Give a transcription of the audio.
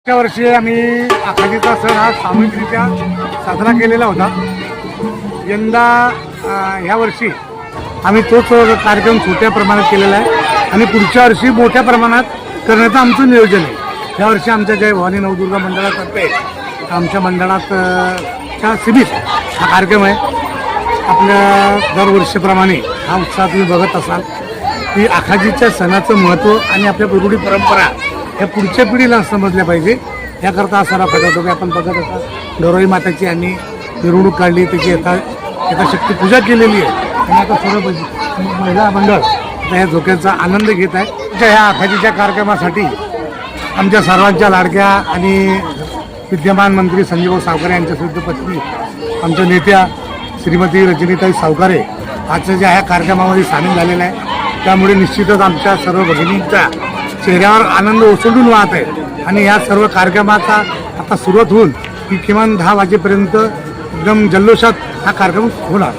मागच्या वर्षी आम्ही आखाडीचा सण हा सामूहिकरित्या साजरा केलेला होता. यंदा ह्या वर्षी आम्ही तोच कार्यक्रम छोट्या प्रमाणात केलेला आहे आणि पुढच्या वर्षी मोठ्या प्रमाणात करण्याचं आमचं नियोजन आहे. यावर्षी आमच्या जय भवानी नवदुर्गा मंडळातर्फे आमच्या मंडळात च्या शिबिर हा कार्यक्रम आहे. आपल्या दरवर्षीप्रमाणे हा उत्साह तुम्ही बघत असाल की आखाडीच्या सणाचं महत्त्व आणि आपल्या रूढी परंपरा या पुढच्या पिढीला समजल्या पाहिजे याकरता हा सराव करतो की आपण बघत असाल गौराई माताची आम्ही मिरवणूक काढली, त्याची यथाशक्ती पूजा केलेली आहे आणि आता सर्व महिला मंडळ आता या झोक्याचा आनंद घेत आहे. ह्या आखाडीच्या कार्यक्रमासाठी आमच्या सर्वांच्या लाडक्या आणि विद्यमान मंत्री संजीव सावकारे यांच्या सुद्धा पत्नी आमच्या नेत्या श्रीमती रजनीताई सावकारे आजच्या ज्या ह्या कार्यक्रमामध्ये सामील झालेला आहे. त्यामुळे निश्चितच आमच्या सर्व भगिनींचा चेहऱ्यावर आनंद ओसंडून वाहत आहे आणि या सर्व कार्यक्रमाचा आता सुरुवात होऊन की किमान 10 वाजेपर्यंत एकदम जल्लोषात हा कार्यक्रम होणार.